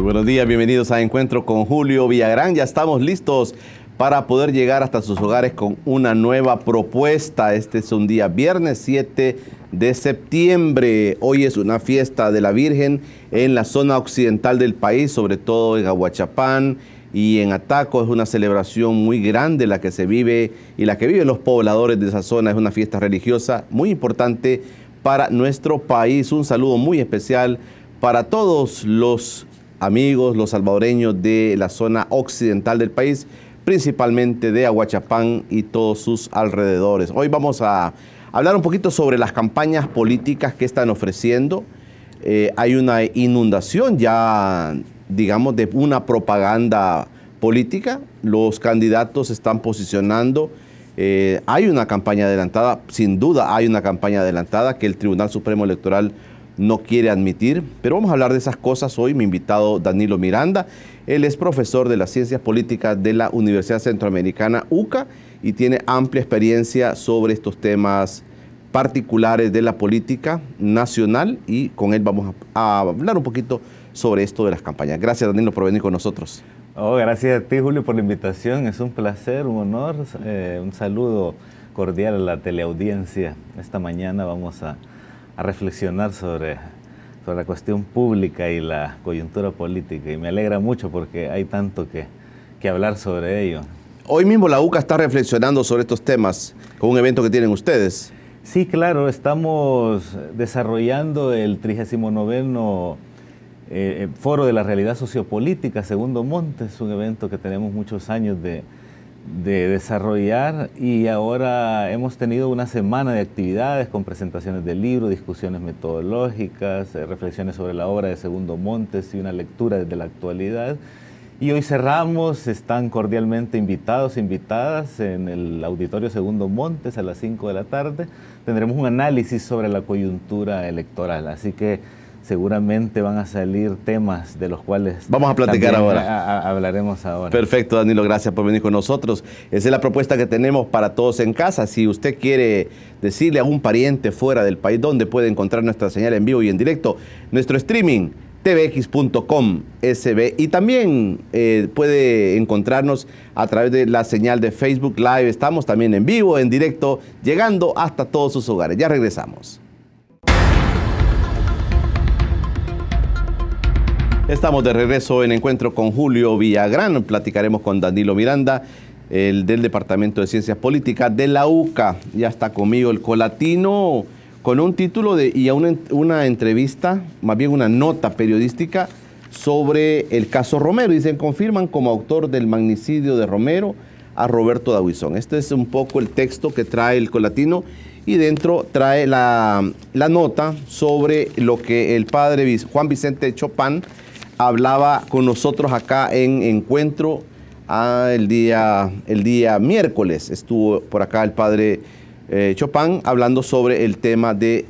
buenos días, bienvenidos a Encuentro con Julio Villagrán. Ya estamos listos para poder llegar hasta sus hogares con una nueva propuesta. Este es un día viernes 7 de septiembre. Hoy es una fiesta de la Virgen en la zona occidental del país, sobre todo en Aguachapán y en Ataco. Es una celebración muy grande la que se vive y la que viven los pobladores de esa zona. Es una fiesta religiosa muy importante para nuestro país. Un saludo muy especial para todos los amigos, los salvadoreños de la zona occidental del país, principalmente de Aguachapán y todos sus alrededores. Hoy vamos a hablar un poquito sobre las campañas políticas que están ofreciendo. Hay una inundación ya, digamos, de una propaganda política. Los candidatos se están posicionando. Hay una campaña adelantada, sin duda hay una campaña adelantada que el Tribunal Supremo Electoral no quiere admitir, pero vamos a hablar de esas cosas hoy. Mi invitado Danilo Miranda, él es profesor de las Ciencias Políticas de la Universidad Centroamericana UCA y tiene amplia experiencia sobre estos temas particulares de la política nacional y con él vamos a hablar un poquito sobre esto de las campañas. Gracias, Danilo, por venir con nosotros. Oh, gracias a ti, Julio, por la invitación. Es un placer, un honor. Un saludo cordial a la teleaudiencia. Esta mañana vamos a reflexionar sobre la cuestión pública y la coyuntura política. Y me alegra mucho porque hay tanto que hablar sobre ello. Hoy mismo la UCA está reflexionando sobre estos temas con un evento que tienen ustedes. Sí, claro. Estamos desarrollando el 39º Foro de la Realidad Sociopolítica, Segundo Monte. Es un evento que tenemos muchos años de desarrollar y ahora hemos tenido una semana de actividades con presentaciones de libros, discusiones metodológicas, reflexiones sobre la obra de Segundo Montes y una lectura desde la actualidad. Y hoy cerramos, están cordialmente invitados, invitadas en el Auditorio Segundo Montes a las 5 de la tarde. Tendremos un análisis sobre la coyuntura electoral, así que seguramente van a salir temas de los cuales vamos a platicar ahora. Hablaremos ahora. Perfecto, Danilo, gracias por venir con nosotros. Esa es la propuesta que tenemos para todos en casa. Si usted quiere decirle a un pariente fuera del país dónde puede encontrar nuestra señal en vivo y en directo, nuestro streaming, tvx.com/sb, y también puede encontrarnos a través de la señal de Facebook Live. Estamos también en vivo, en directo, llegando hasta todos sus hogares. Ya regresamos. Estamos de regreso en Encuentro con Julio Villagrán. Platicaremos con Danilo Miranda, el del Departamento de Ciencias Políticas de la UCA. Ya está conmigo el colatino con un título y una entrevista, más bien una nota periodística sobre el caso Romero. Dicen, confirman como autor del magnicidio de Romero a Roberto Dabuizón. Este es un poco el texto que trae el colatino y dentro trae la nota sobre lo que el padre Juan Vicente Chopán hablaba con nosotros acá en Encuentro el día miércoles. Estuvo por acá el padre Chopán hablando sobre el tema de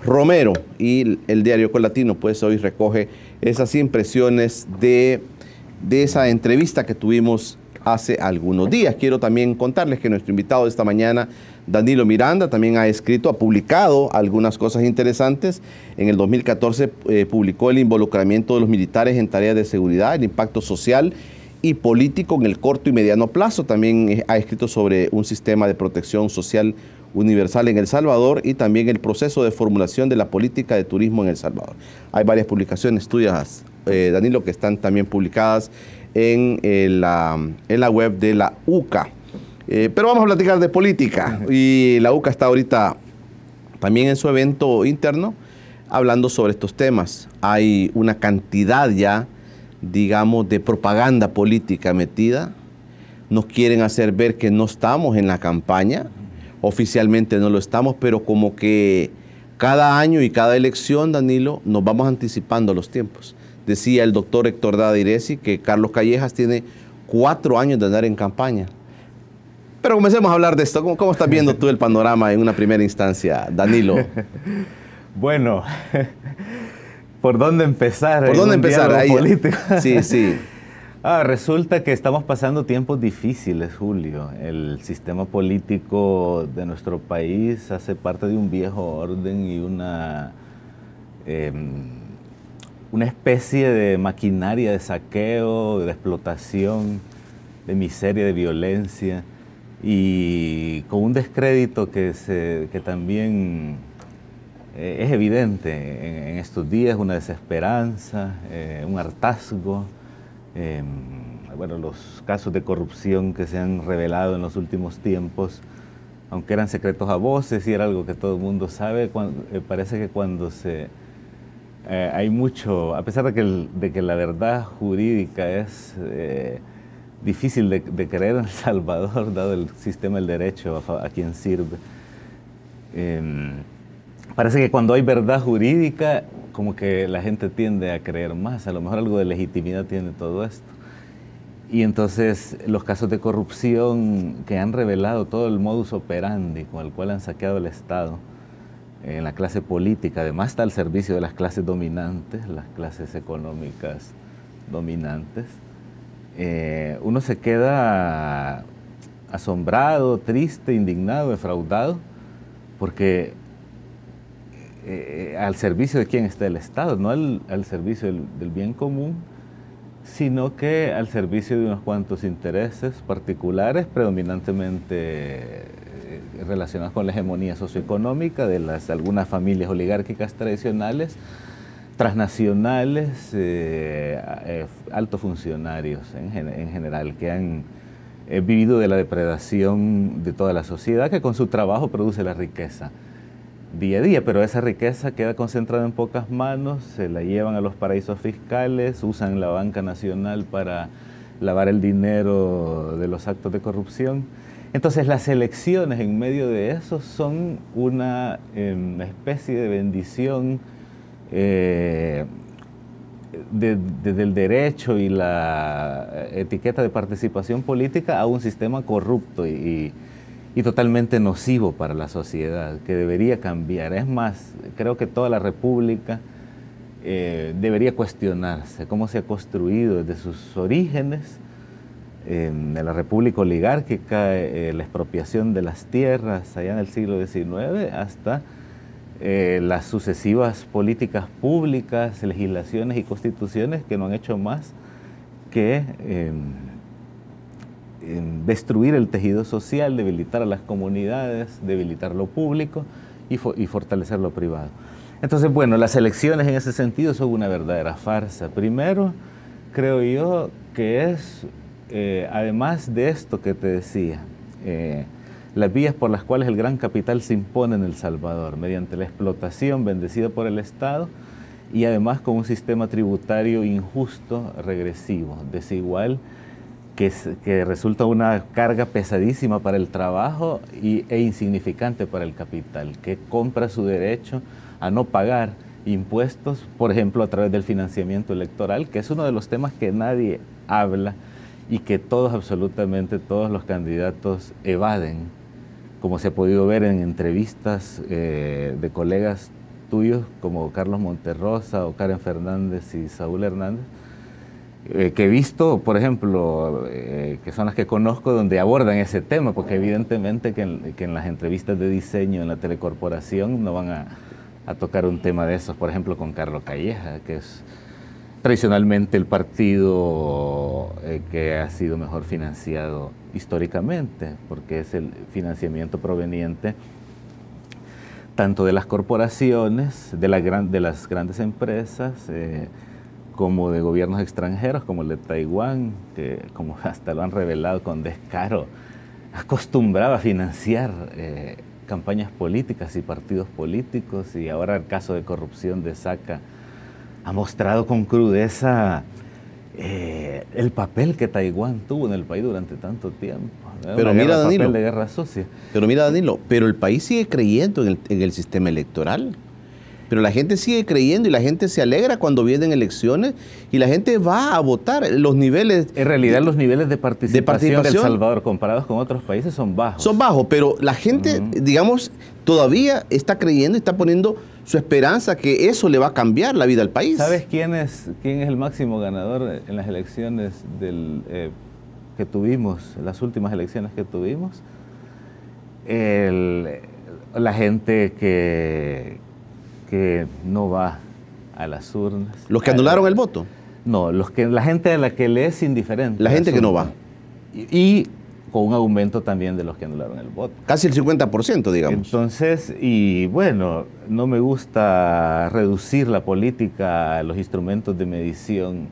Romero y el diario Colatino pues hoy recoge esas impresiones de esa entrevista que tuvimos hace algunos días. Quiero también contarles que nuestro invitado de esta mañana, Danilo Miranda, también ha publicado algunas cosas interesantes. En el 2014 publicó el involucramiento de los militares en tareas de seguridad, el impacto social y político en el corto y mediano plazo. También ha escrito sobre un sistema de protección social universal en El Salvador y también el proceso de formulación de la política de turismo en El Salvador. Hay varias publicaciones tuyas, Danilo, que están también publicadas en la web de la UCA. Pero vamos a platicar de política y la UCA está ahorita también en su evento interno hablando sobre estos temas. Hay una cantidad ya, digamos, de propaganda política metida. Nos quieren hacer ver que no estamos en la campaña, oficialmente no lo estamos, pero como que cada año y cada elección, Danilo, nos vamos anticipando los tiempos. Decía el doctor Héctor Dadiresi que Carlos Callejas tiene 4 años de andar en campaña. Pero comencemos a hablar de esto. ¿Cómo estás viendo tú el panorama en una primera instancia, Danilo? Bueno, ¿por dónde empezar? ¿Por dónde empezar? Ahí, político. Sí, sí. Resulta que estamos pasando tiempos difíciles, Julio. El sistema político de nuestro país hace parte de un viejo orden y una una especie de maquinaria de saqueo, de explotación, de miseria, de violencia, y con un descrédito que también es evidente en estos días, una desesperanza, un hartazgo. Bueno, los casos de corrupción que se han revelado en los últimos tiempos, aunque eran secretos a voces y era algo que todo el mundo sabe, parece que cuando hay mucho, a pesar de que la verdad jurídica es difícil de creer en El Salvador, dado el sistema del derecho a quien sirve, parece que cuando hay verdad jurídica, como que la gente tiende a creer más, a lo mejor algo de legitimidad tiene todo esto. Y entonces los casos de corrupción que han revelado todo el modus operandi con el cual han saqueado el Estado en la clase política, además está al servicio de las clases dominantes, las clases económicas dominantes, uno se queda asombrado, triste, indignado, defraudado, porque al servicio de quién está el Estado, no al servicio del bien común, sino que al servicio de unos cuantos intereses particulares, predominantemente relacionados con la hegemonía socioeconómica de algunas familias oligárquicas tradicionales, transnacionales, altos funcionarios en general, que han vivido de la depredación de toda la sociedad, que con su trabajo produce la riqueza día a día, pero esa riqueza queda concentrada en pocas manos, se la llevan a los paraísos fiscales, usan la banca nacional para lavar el dinero de los actos de corrupción. Entonces las elecciones en medio de eso son una especie de bendición del derecho y la etiqueta de participación política a un sistema corrupto y totalmente nocivo para la sociedad, que debería cambiar. Es más, creo que toda la República debería cuestionarse cómo se ha construido desde sus orígenes, de la República oligárquica, la expropiación de las tierras allá en el siglo XIX, hasta las sucesivas políticas públicas, legislaciones y constituciones que no han hecho más que destruir el tejido social, debilitar a las comunidades, debilitar lo público y fortalecer lo privado. Entonces, bueno, las elecciones en ese sentido son una verdadera farsa. Primero, creo yo que es, además de esto que te decía, las vías por las cuales el gran capital se impone en El Salvador, mediante la explotación bendecida por el Estado y además con un sistema tributario injusto, regresivo, desigual, que resulta una carga pesadísima para el trabajo e insignificante para el capital, que compra su derecho a no pagar impuestos, por ejemplo, a través del financiamiento electoral, que es uno de los temas que nadie habla y que todos, absolutamente todos los candidatos evaden, como se ha podido ver en entrevistas de colegas tuyos como Carlos Monterrosa o Karen Fernández y Saúl Hernández, que he visto, por ejemplo, que son las que conozco, donde abordan ese tema, porque evidentemente que en las entrevistas de diseño en la telecorporación no van a tocar un tema de esos, por ejemplo, con Carlos Calleja, que es tradicionalmente el partido que ha sido mejor financiado históricamente, porque es el financiamiento proveniente tanto de las corporaciones, de las grandes empresas, como de gobiernos extranjeros, como el de Taiwán, que como hasta lo han revelado con descaro, acostumbraba a financiar campañas políticas y partidos políticos, y ahora el caso de corrupción de Saca ha mostrado con crudeza el papel que Taiwán tuvo en el país durante tanto tiempo. Pero mira, Danilo, papel de guerra sucia. Pero mira, Danilo, pero el país sigue creyendo en el sistema electoral. Pero la gente sigue creyendo y la gente se alegra cuando vienen elecciones y la gente va a votar. Los niveles... En realidad los niveles de participación de El Salvador comparados con otros países son bajos. Son bajos, pero la gente, digamos, todavía está creyendo y está poniendo su esperanza que eso le va a cambiar la vida al país. ¿Sabes quién es el máximo ganador en las elecciones que tuvimos, las últimas elecciones que tuvimos? La gente que no va a las urnas. ¿Los que anularon el voto? No, la gente a la que le es indiferente. La gente que no va. Y con un aumento también de los que anularon el voto. Casi el 50%, digamos. Entonces, y bueno, no me gusta reducir la política a los instrumentos de medición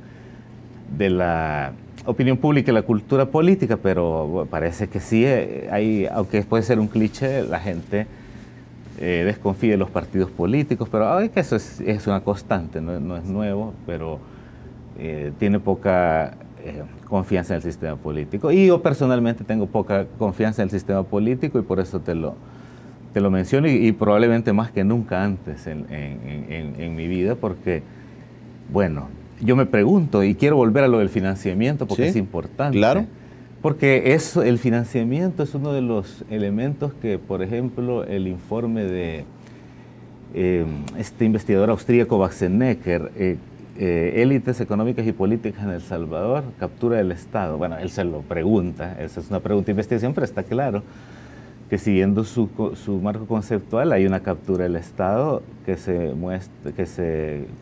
de la opinión pública y la cultura política, pero bueno, parece que sí, aunque puede ser un cliché, la gente desconfía de los partidos políticos, pero que eso es una constante, no es nuevo, pero tiene poca confianza en el sistema político. Y yo personalmente tengo poca confianza en el sistema político y por eso te lo menciono y probablemente más que nunca antes en mi vida, porque, bueno, yo me pregunto y quiero volver a lo del financiamiento porque es importante. Claro. Porque el financiamiento es uno de los elementos que, por ejemplo, el informe de este investigador austríaco Baxenecker, élites económicas y políticas en El Salvador, captura del Estado. Bueno, él se lo pregunta, esa es una pregunta de investigación, pero está claro que siguiendo su marco conceptual hay una captura del Estado que se muestra,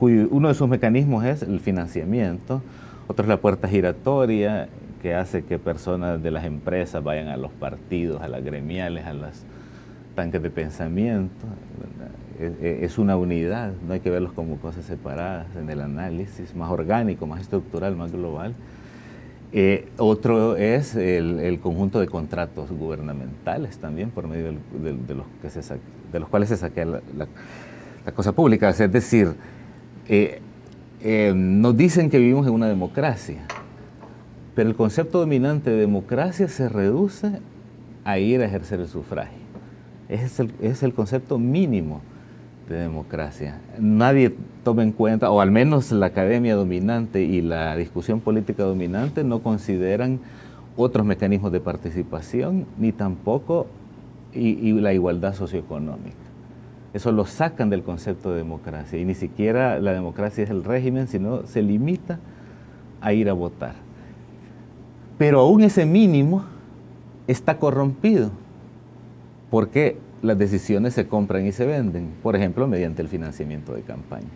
uno de sus mecanismos es el financiamiento, otro es la puerta giratoria, que hace que personas de las empresas vayan a los partidos, a las gremiales, a los tanques de pensamiento. Es una unidad, no hay que verlos como cosas separadas en el análisis, más orgánico, más estructural, más global. Otro es el conjunto de contratos gubernamentales también, por medio de los cuales se saquea la cosa pública. Es decir, nos dicen que vivimos en una democracia, pero el concepto dominante de democracia se reduce a ir a ejercer el sufragio. Es el concepto mínimo de democracia. Nadie toma en cuenta, o al menos la academia dominante y la discusión política dominante no consideran otros mecanismos de participación, ni tampoco y la igualdad socioeconómica. Eso lo sacan del concepto de democracia, y ni siquiera la democracia es el régimen, sino se limita a ir a votar. Pero aún ese mínimo está corrompido, porque las decisiones se compran y se venden, por ejemplo, mediante el financiamiento de campaña.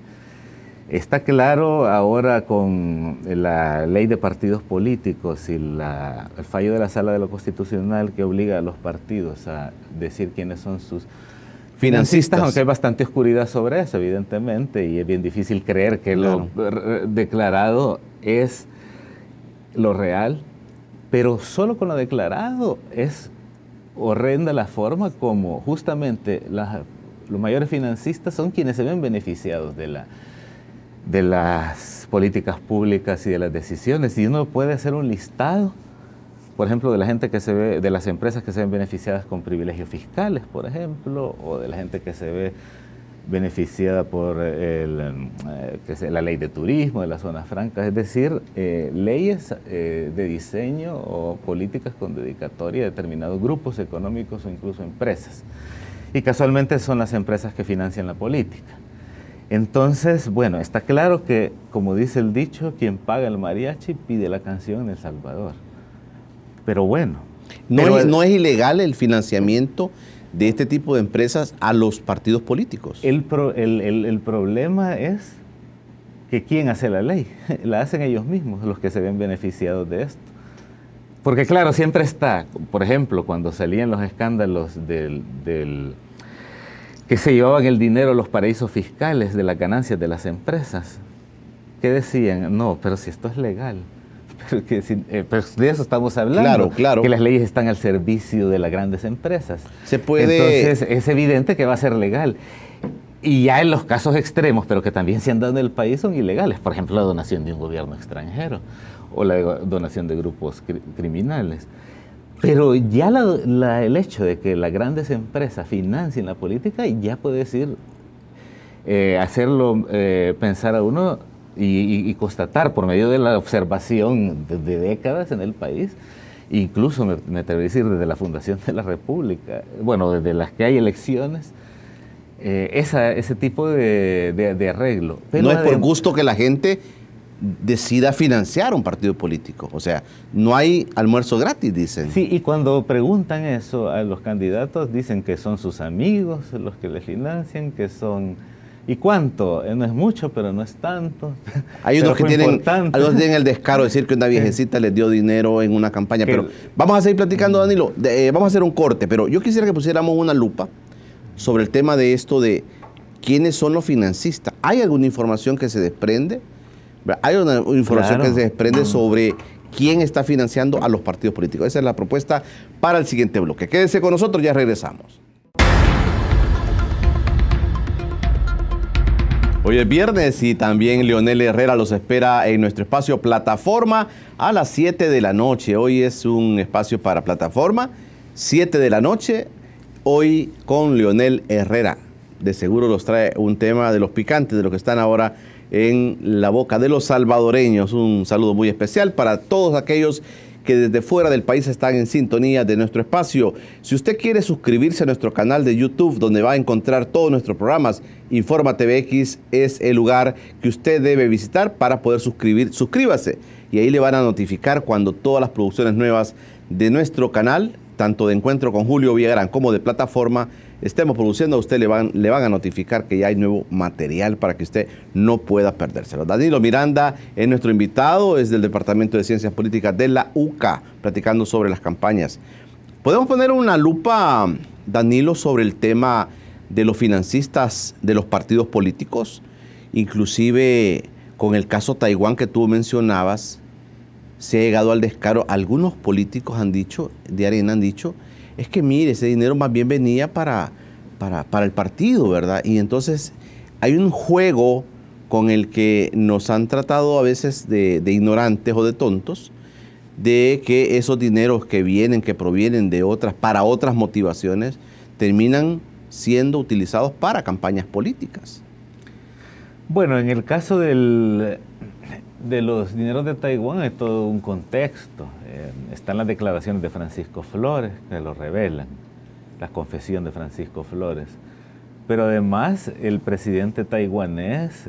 Está claro ahora con la ley de partidos políticos y el fallo de la Sala de lo Constitucional que obliga a los partidos a decir quiénes son sus financistas, aunque hay bastante oscuridad sobre eso, evidentemente, y es bien difícil creer que lo declarado es lo real, pero solo con lo declarado es horrenda la forma como justamente los mayores financistas son quienes se ven beneficiados de las políticas públicas y de las decisiones. Y uno puede hacer un listado, por ejemplo, de la gente de las empresas que se ven beneficiadas con privilegios fiscales, por ejemplo, o de la gente que se ve beneficiada por la ley de turismo, de las zonas francas, es decir, leyes de diseño o políticas con dedicatoria a determinados grupos económicos o incluso empresas. Y casualmente son las empresas que financian la política. Entonces, bueno, está claro que, como dice el dicho, quien paga el mariachi pide la canción en El Salvador. Pero bueno. ¿No es ilegal el financiamiento de este tipo de empresas a los partidos políticos? El problema es que ¿quién hace la ley? La hacen ellos mismos, los que se ven beneficiados de esto. Porque claro, siempre está, por ejemplo, cuando salían los escándalos que se llevaban el dinero a los paraísos fiscales de las ganancias de las empresas, que decían, no, pero si esto es legal. Pero de eso estamos hablando, claro. Que las leyes están al servicio de las grandes empresas. Se puede... Entonces es evidente que va a ser legal. Y ya en los casos extremos, pero que también se han dado en el país, son ilegales. Por ejemplo, la donación de un gobierno extranjero o la donación de grupos criminales. Pero ya el hecho de que las grandes empresas financien la política ya puede decir, hacerlo pensar a uno y constatar por medio de la observación de décadas en el país, incluso me atrevo a decir desde la fundación de la República, bueno, desde las que hay elecciones, ese tipo de arreglo. Pero no es por gusto que la gente decida financiar un partido político. O sea, no hay almuerzo gratis, dicen. Sí, y cuando preguntan eso a los candidatos, dicen que son sus amigos los que les financian, que son ¿Y cuánto? No es mucho, pero no es tanto. Hay unos que tienen el descaro de decir que una viejecita les dio dinero en una campaña. Pero vamos a seguir platicando, Danilo. Vamos a hacer un corte, pero yo quisiera que pusiéramos una lupa sobre el tema de esto de quiénes son los financistas. ¿Hay alguna información que se desprende? ¿Hay una información que se desprende sobre quién está financiando a los partidos políticos? Esa es la propuesta para el siguiente bloque. Quédese con nosotros, ya regresamos. Hoy es viernes y también Leonel Herrera los espera en nuestro espacio Plataforma a las 7 de la noche. Hoy es un espacio para Plataforma, 7 de la noche, hoy con Leonel Herrera. De seguro los trae un tema de los picantes, de los que están ahora en la boca de los salvadoreños. Un saludo muy especial para todos aquellos que desde fuera del país están en sintonía de nuestro espacio. Si usted quiere suscribirse a nuestro canal de YouTube, donde va a encontrar todos nuestros programas, Informa TVX es el lugar que usted debe visitar para poder suscríbase. Y ahí le van a notificar cuando todas las producciones nuevas de nuestro canal, tanto de Encuentro con Julio Villagrán como de Plataforma, estemos produciendo, a usted le van a notificar que ya hay nuevo material para que usted no pueda perdérselo. Danilo Miranda es nuestro invitado, es del Departamento de Ciencias Políticas de la UCA, platicando sobre las campañas. ¿Podemos poner una lupa, Danilo, sobre el tema de los financistas de los partidos políticos? Inclusive con el caso Taiwán que tú mencionabas, se ha llegado al descaro. Algunos políticos de Arena han dicho, es que mire, ese dinero más bien venía para el partido, ¿verdad? Y entonces hay un juego con el que nos han tratado a veces de ignorantes o de tontos, de que esos dineros que provienen de para otras motivaciones, terminan siendo utilizados para campañas políticas. Bueno, en el caso de los dineros de Taiwán hay todo un contexto. Están las declaraciones de Francisco Flores que lo revelan, la confesión de Francisco Flores. Pero además el presidente taiwanés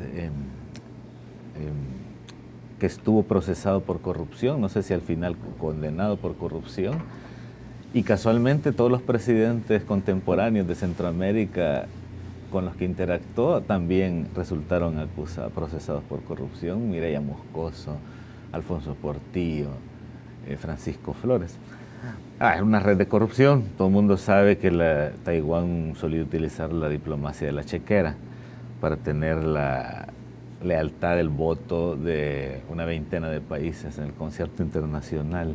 que estuvo procesado por corrupción, no sé si al final condenado por corrupción, y casualmente todos los presidentes contemporáneos de Centroamérica con los que interactuó también resultaron procesados por corrupción. Mireya Moscoso, Alfonso Portillo, Francisco Flores. Es una red de corrupción. Todo el mundo sabe que Taiwán solía utilizar la diplomacia de la chequera para tener la lealtad del voto de una veintena de países en el concierto internacional.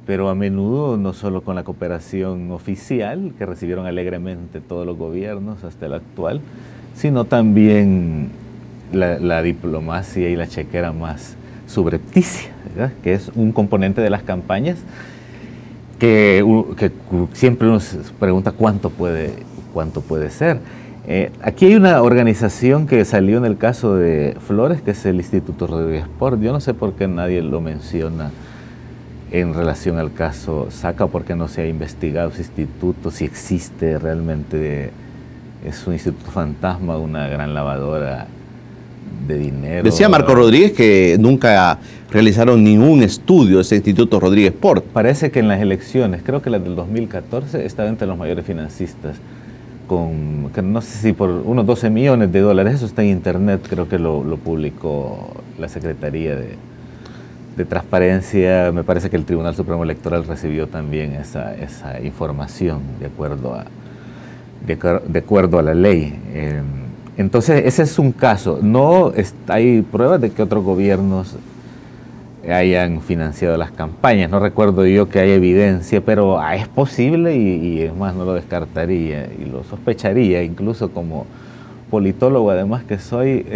Pero a menudo no solo con la cooperación oficial, que recibieron alegremente todos los gobiernos hasta el actual, sino también la diplomacia y la chequera más subrepticia, ¿verdad? Que es un componente de las campañas que siempre uno se pregunta cuánto puede ser. Aquí hay una organización que salió en el caso de Flores, que es el Instituto Rodríguez Port. Yo no sé por qué nadie lo menciona en relación al caso Saca, porque no se ha investigado ese instituto, si existe realmente, es un instituto fantasma, una gran lavadora de dinero. Decía Marco Rodríguez que nunca realizaron ningún estudio ese Instituto Rodríguez Port. Parece que en las elecciones, creo que las del 2014, estaba entre los mayores financistas, que no sé si por unos 12 millones de dólares, eso está en internet, creo que lo publicó la Secretaría de Transparencia. Me parece que el Tribunal Supremo Electoral recibió también esa información de acuerdo a la ley. Entonces ese es un caso. Hay pruebas de que otros gobiernos hayan financiado las campañas. No recuerdo yo que haya evidencia, pero es posible y es más, no lo descartaría y lo sospecharía, incluso como politólogo además que soy,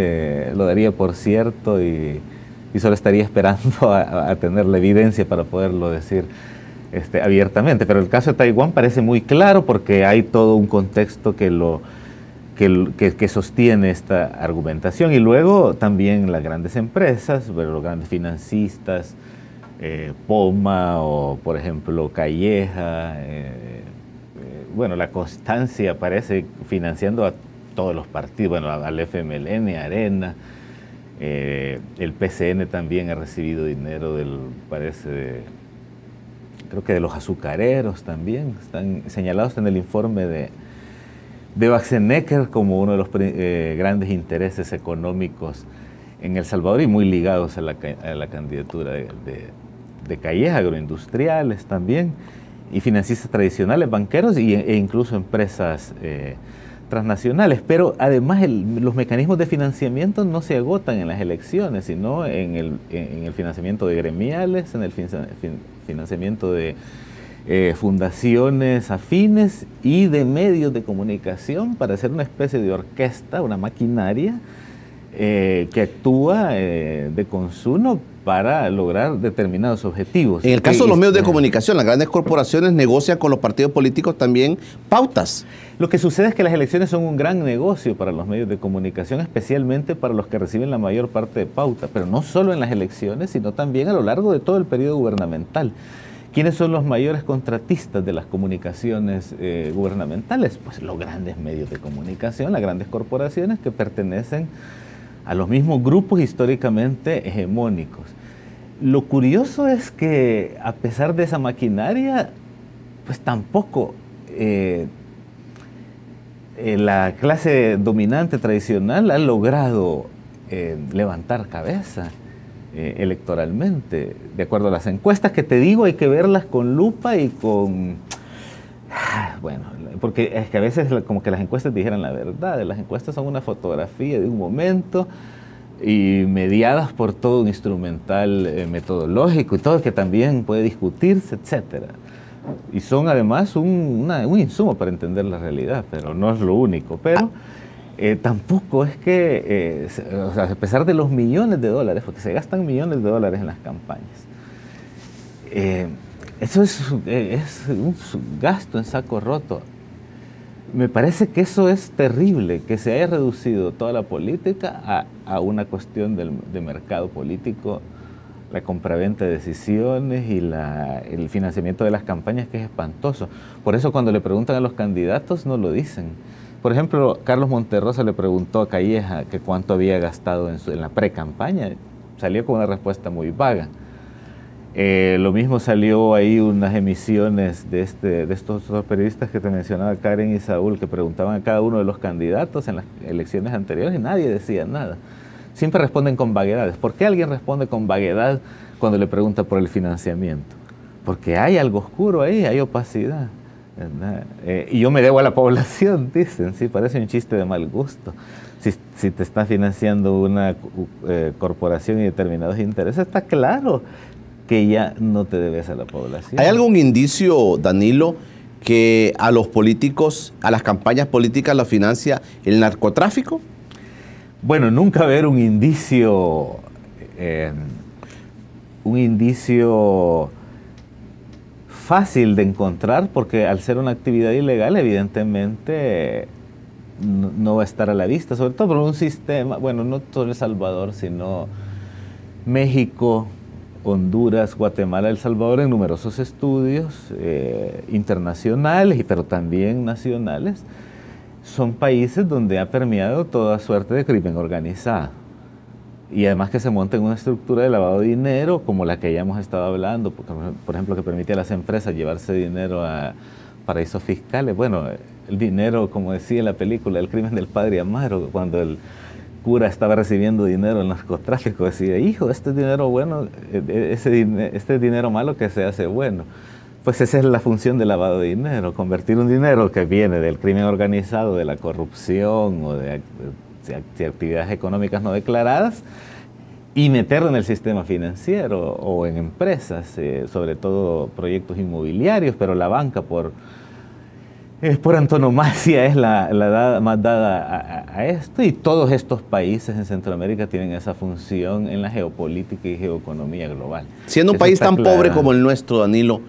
lo daría por cierto y solo estaría esperando a tener la evidencia para poderlo decir abiertamente. Pero el caso de Taiwán parece muy claro porque hay todo un contexto que sostiene esta argumentación. Y luego también las grandes empresas, los grandes financistas, Poma o por ejemplo Calleja, la Constancia aparece financiando a todos los partidos, al FMLN, Arena. El PCN también ha recibido dinero creo que de los azucareros también, están señalados en el informe de Baxenecker como uno de los grandes intereses económicos en El Salvador y muy ligados a la candidatura de Calleja, agroindustriales también, y financistas tradicionales, banqueros e incluso empresas transnacionales. Pero además los mecanismos de financiamiento no se agotan en las elecciones, sino en el financiamiento de gremiales, en el financiamiento de fundaciones afines y de medios de comunicación para hacer una especie de orquesta, una maquinaria que actúa de consumo para lograr determinados objetivos. En el caso de los medios de comunicación, las grandes corporaciones negocian con los partidos políticos también pautas. Lo que sucede es que las elecciones son un gran negocio para los medios de comunicación, especialmente para los que reciben la mayor parte de pauta, pero no solo en las elecciones, sino también a lo largo de todo el periodo gubernamental. ¿Quiénes son los mayores contratistas de las comunicaciones gubernamentales? Pues los grandes medios de comunicación, las grandes corporaciones que pertenecen a los mismos grupos históricamente hegemónicos. Lo curioso es que a pesar de esa maquinaria, pues tampoco la clase dominante tradicional ha logrado levantar cabeza electoralmente. De acuerdo a las encuestas que te digo, hay que verlas con lupa y con... Bueno, porque es que a veces como que las encuestas dijeran la verdad. Las encuestas son una fotografía de un momento y mediadas por todo un instrumental metodológico y todo que también puede discutirse, etcétera. Y son además un insumo para entender la realidad, pero no es lo único. Pero tampoco es que, o sea, a pesar de los millones de dólares, porque se gastan millones de dólares en las campañas, eso es un gasto en saco roto. Me parece que eso es terrible, que se haya reducido toda la política a una cuestión de mercado político, la compraventa de decisiones y el financiamiento de las campañas, que es espantoso. Por eso cuando le preguntan a los candidatos no lo dicen. Por ejemplo, Carlos Monterrosa le preguntó a Calleja que cuánto había gastado en la pre-campaña. Salió con una respuesta muy vaga. Lo mismo salió ahí unas emisiones de estos dos periodistas que te mencionaba, Karen y Saúl, que preguntaban a cada uno de los candidatos en las elecciones anteriores y nadie decía nada. Siempre responden con vaguedades. ¿Por qué alguien responde con vaguedad cuando le pregunta por el financiamiento? Porque hay algo oscuro ahí, hay opacidad, ¿verdad? Y yo me debo a la población, dicen. Sí, parece un chiste de mal gusto. Si te está financiando una corporación y determinados intereses, está claro que ya no te debes a la población. ¿Hay algún indicio, Danilo, que a los políticos, a las campañas políticas, la financia el narcotráfico? Bueno, nunca haber un indicio fácil de encontrar, porque al ser una actividad ilegal, evidentemente no va a estar a la vista, sobre todo por un sistema, bueno, no todo El Salvador, sino México, Honduras, Guatemala, El Salvador, en numerosos estudios internacionales, pero también nacionales, son países donde ha permeado toda suerte de crimen organizado. Y además que se monta en una estructura de lavado de dinero, como la que ya hemos estado hablando, por ejemplo, que permite a las empresas llevarse dinero a paraísos fiscales. Bueno, el dinero, como decía en la película, El crimen del padre Amaro, cuando el cura estaba recibiendo dinero en narcotráfico, decía, hijo, este dinero bueno, este dinero malo que se hace bueno. Pues esa es la función del lavado de dinero, convertir un dinero que viene del crimen organizado, de la corrupción o de actividades económicas no declaradas y meterlo en el sistema financiero o en empresas, sobre todo proyectos inmobiliarios, pero la banca por antonomasia es la más dada a esto, y todos estos países en Centroamérica tienen esa función en la geopolítica y geoeconomía global. Siendo un país tan pobre como el nuestro, Danilo,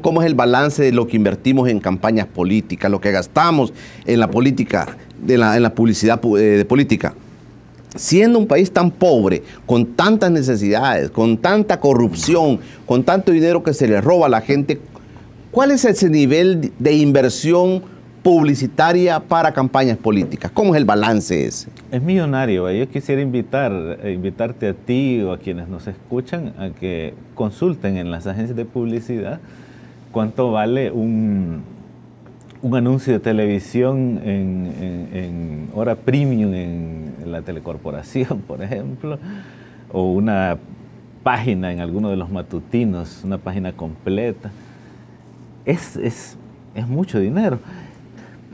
¿cómo es el balance de lo que invertimos en campañas políticas, lo que gastamos en la política, en la publicidad de política? Siendo un país tan pobre, con tantas necesidades, con tanta corrupción, con tanto dinero que se le roba a la gente, ¿cuál es ese nivel de inversión publicitaria para campañas políticas? ¿Cómo es el balance ese? Es millonario. Yo quisiera invitarte a ti o a quienes nos escuchan a que consulten en las agencias de publicidad cuánto vale un un anuncio de televisión en hora premium en la telecorporación, por ejemplo, o una página en alguno de los matutinos, una página completa. Es mucho dinero.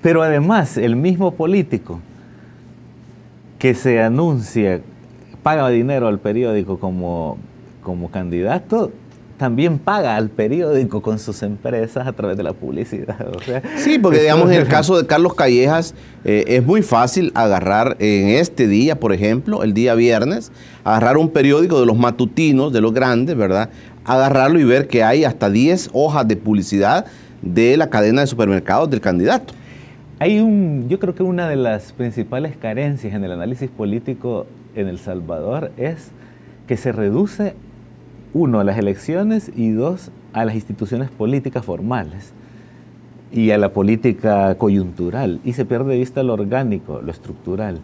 Pero además, el mismo político que se anuncia, paga dinero al periódico como candidato, también paga al periódico con sus empresas a través de la publicidad. O sea, sí, porque digamos en el caso de Carlos Callejas es muy fácil agarrar en este día, por ejemplo, el día viernes, agarrar un periódico de los matutinos, de los grandes, ¿verdad? Agarrarlo y ver que hay hasta 10 hojas de publicidad de la cadena de supermercados del candidato. Yo creo que una de las principales carencias en el análisis político en El Salvador es que se reduce, uno, a las elecciones y dos, a las instituciones políticas formales y a la política coyuntural, y se pierde de vista lo orgánico, lo estructural.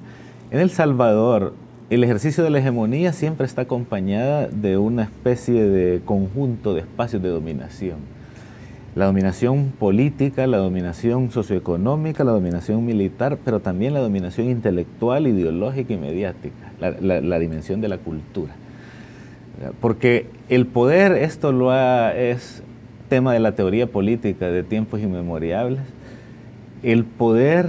En El Salvador, el ejercicio de la hegemonía siempre está acompañada de una especie de conjunto de espacios de dominación. La dominación política, la dominación socioeconómica, la dominación militar, pero también la dominación intelectual, ideológica y mediática, la dimensión de la cultura. Porque el poder, es tema de la teoría política de tiempos inmemorables. El poder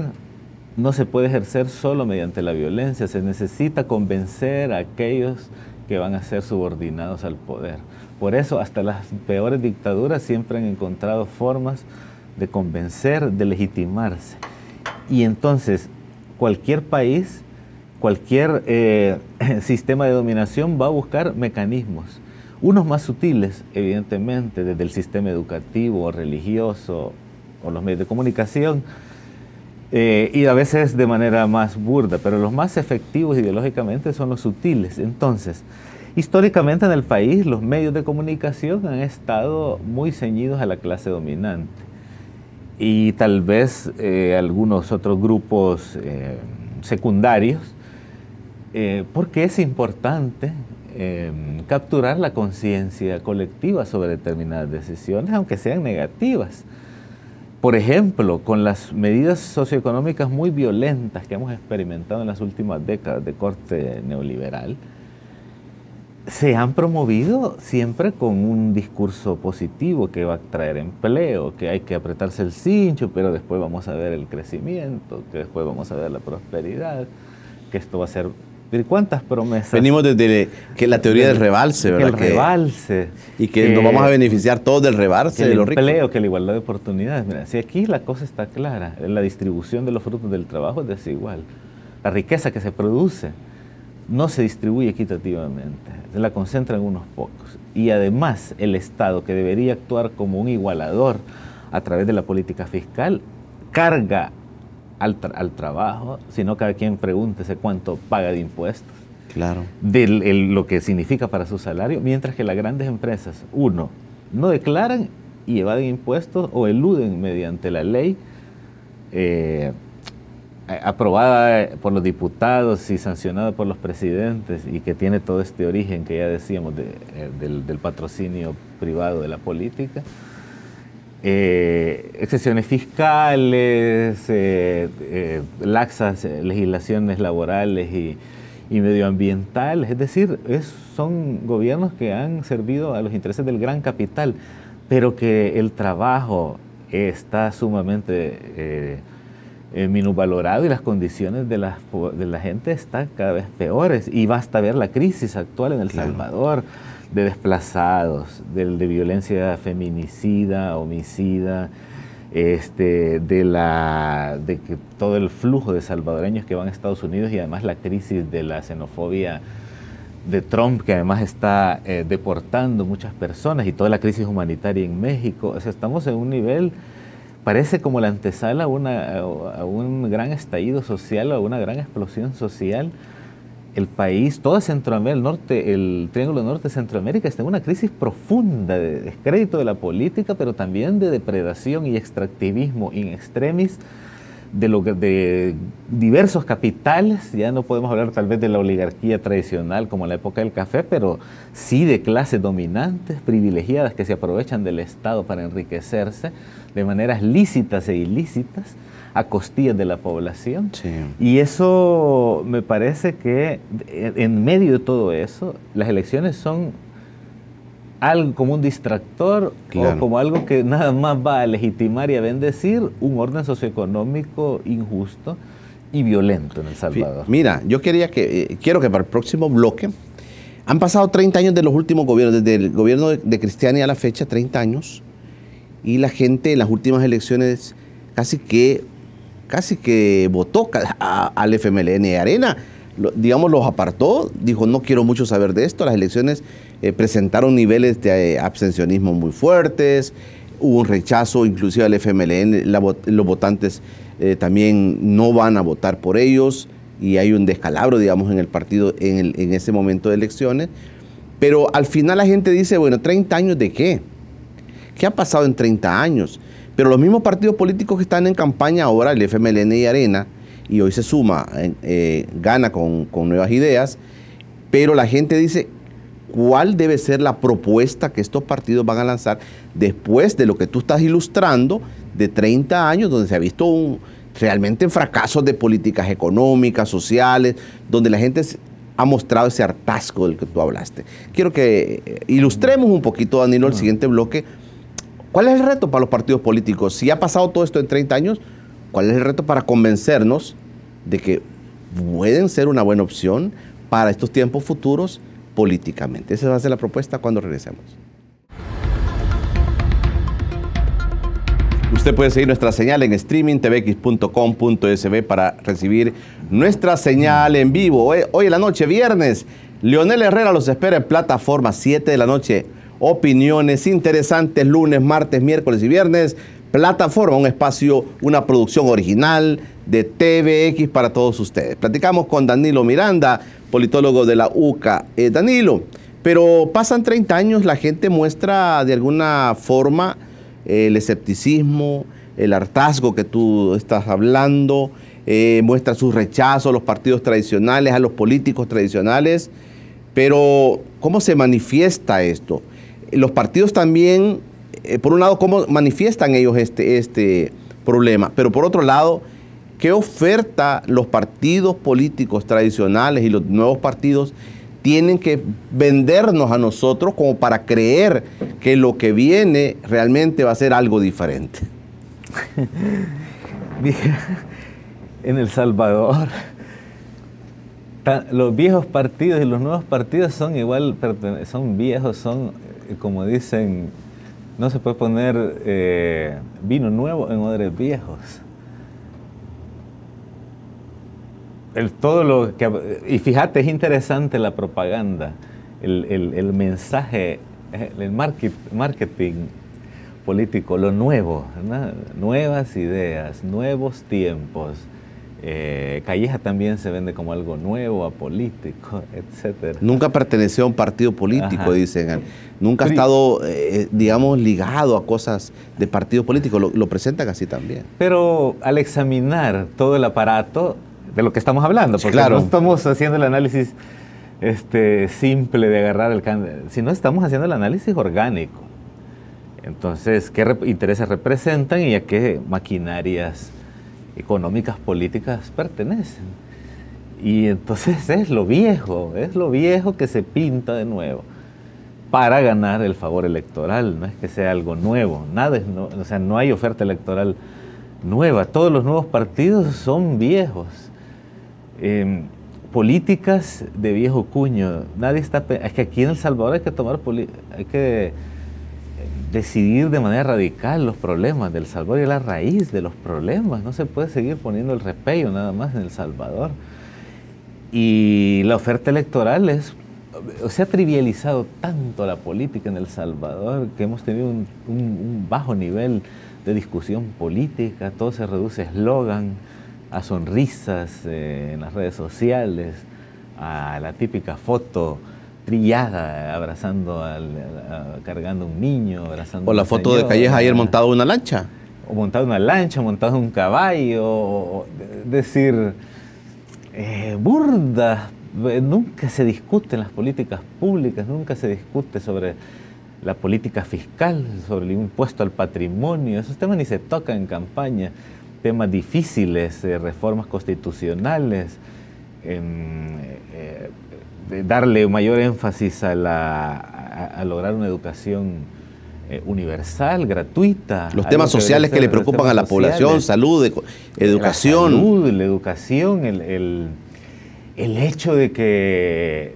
no se puede ejercer solo mediante la violencia, se necesita convencer a aquellos que van a ser subordinados al poder. Por eso, hasta las peores dictaduras siempre han encontrado formas de convencer, de legitimarse. Y entonces, cualquier país, cualquier sistema de dominación va a buscar mecanismos, unos más sutiles, evidentemente, desde el sistema educativo o religioso o los medios de comunicación, y a veces de manera más burda, pero los más efectivos ideológicamente son los sutiles. Entonces, históricamente en el país los medios de comunicación han estado muy ceñidos a la clase dominante, y tal vez algunos otros grupos secundarios, porque es importante capturar la conciencia colectiva sobre determinadas decisiones, aunque sean negativas. Por ejemplo, con las medidas socioeconómicas muy violentas que hemos experimentado en las últimas décadas de corte neoliberal, se han promovido siempre con un discurso positivo que va a traer empleo, que hay que apretarse el cincho, pero después vamos a ver el crecimiento, que después vamos a ver la prosperidad, que esto va a ser... ¿Cuántas promesas? Venimos desde que la teoría del rebalse, ¿verdad? El rebalse. Y que nos vamos a beneficiar todos del rebalse de los ricos. El empleo, que la igualdad de oportunidades. Mira, si aquí la cosa está clara, la distribución de los frutos del trabajo es desigual. La riqueza que se produce no se distribuye equitativamente, se la concentran unos pocos. Y además el Estado, que debería actuar como un igualador a través de la política fiscal, carga al trabajo, sino cada quien pregúntese cuánto paga de impuestos, claro, de lo que significa para su salario, mientras que las grandes empresas, uno, no declaran y evaden impuestos o eluden mediante la ley aprobada por los diputados y sancionada por los presidentes, y que tiene todo este origen que ya decíamos del patrocinio privado de la política. Excepciones fiscales, laxas legislaciones laborales y medioambientales, es decir, son gobiernos que han servido a los intereses del gran capital, pero que el trabajo está sumamente minusvalorado, y las condiciones de la gente están cada vez peores, y basta ver la crisis actual en El Salvador, de desplazados, de violencia feminicida, homicida, de que todo el flujo de salvadoreños que van a Estados Unidos, y además la crisis de la xenofobia de Trump, que además está deportando muchas personas, y toda la crisis humanitaria en México. O sea, estamos en un nivel, parece como la antesala a un gran estallido social, a una gran explosión social. El país, toda Centroamérica, el Triángulo Norte de Centroamérica está en una crisis profunda de descrédito de la política, pero también de depredación y extractivismo in extremis de diversos capitales. Ya no podemos hablar tal vez de la oligarquía tradicional como en la época del café, pero sí de clases dominantes, privilegiadas, que se aprovechan del Estado para enriquecerse de maneras lícitas e ilícitas a costillas de la población. Sí. Y eso me parece que en medio de todo eso, las elecciones son algo como un distractor, claro, o como algo que nada más va a legitimar y a bendecir un orden socioeconómico injusto y violento en El Salvador. Mira, yo quiero que para el próximo bloque, han pasado 30 años de los últimos gobiernos, desde el gobierno de Cristiani a la fecha, 30 años, y la gente en las últimas elecciones casi que votó al FMLN y Arena, digamos, los apartó, dijo no quiero mucho saber de esto. Las elecciones presentaron niveles de abstencionismo muy fuertes, hubo un rechazo inclusive al FMLN, los votantes también no van a votar por ellos y hay un descalabro, digamos, en el partido en ese momento de elecciones. Pero al final la gente dice, bueno, ¿30 años de qué? ¿Qué ha pasado en 30 años? Pero los mismos partidos políticos que están en campaña ahora, el FMLN y Arena, y hoy se suma, gana con nuevas ideas, pero la gente dice, ¿cuál debe ser la propuesta que estos partidos van a lanzar después de lo que tú estás ilustrando de 30 años, donde se ha visto realmente fracasos de políticas económicas, sociales, donde la gente ha mostrado ese hartazgo del que tú hablaste? Quiero que ilustremos un poquito, Danilo, el siguiente bloque. ¿Cuál es el reto para los partidos políticos? Si ha pasado todo esto en 30 años, ¿cuál es el reto para convencernos de que pueden ser una buena opción para estos tiempos futuros políticamente? Esa va a ser la propuesta cuando regresemos. Usted puede seguir nuestra señal en streaming tvx.com.sb para recibir nuestra señal en vivo. Hoy en la noche, viernes, Leonel Herrera los espera en plataforma 7 de la noche. Opiniones interesantes lunes, martes, miércoles y viernes. Plataforma, un espacio, una producción original de TVX para todos ustedes. Platicamos con Danilo Miranda, politólogo de la UCA. Danilo, pero pasan 30 años, la gente muestra de alguna forma el escepticismo, el hartazgo que tú estás hablando, muestra su rechazo a los partidos tradicionales, a los políticos tradicionales, pero ¿cómo se manifiesta esto? Los partidos también, por un lado, ¿cómo manifiestan ellos este problema? Pero por otro lado, ¿qué oferta los partidos políticos tradicionales y los nuevos partidos tienen que vendernos a nosotros como para creer que lo que viene realmente va a ser algo diferente? En El Salvador, los viejos partidos y los nuevos partidos son igual, son viejos, son, como dicen, no se puede poner vino nuevo en odres viejos. Y fíjate, es interesante la propaganda, el mensaje, el marketing político, lo nuevo, ¿no? Nuevas ideas, nuevos tiempos. Calleja también se vende como algo nuevo, apolítico, etc. Nunca perteneció a un partido político, ajá, dicen. Nunca ha estado, digamos, ligado a cosas de partido político. Lo presentan así también. Pero al examinar todo el aparato de lo que estamos hablando, porque claro, no estamos haciendo el análisis simple de agarrar el candidato, sino estamos haciendo el análisis orgánico. Entonces, ¿qué intereses representan y a qué maquinarias económicas, políticas pertenecen? Y entonces es lo viejo que se pinta de nuevo para ganar el favor electoral. No es que sea algo nuevo, nada es o sea, no hay oferta electoral nueva. Todos los nuevos partidos son viejos. Políticas de viejo cuño. Es que aquí en El Salvador hay que decidir de manera radical los problemas del Salvador y la raíz de los problemas. No se puede seguir poniendo el repello nada más en El Salvador. Y la oferta electoral se ha trivializado tanto la política en El Salvador que hemos tenido un bajo nivel de discusión política. Todo se reduce a eslogan, a sonrisas en las redes sociales, a la típica foto trillada, abrazando, cargando un niño, abrazando o la foto de Calleja ayer montado en una lancha. o montado en una lancha, montado en un caballo, es decir, burda. Nunca se discute en las políticas públicas, nunca se discute sobre la política fiscal, sobre el impuesto al patrimonio. Esos temas ni se tocan en campaña. Temas difíciles, reformas constitucionales, darle mayor énfasis a lograr una educación universal, gratuita. Los temas sociales que le preocupan a la población, salud, educación. La salud, la educación, el hecho de que,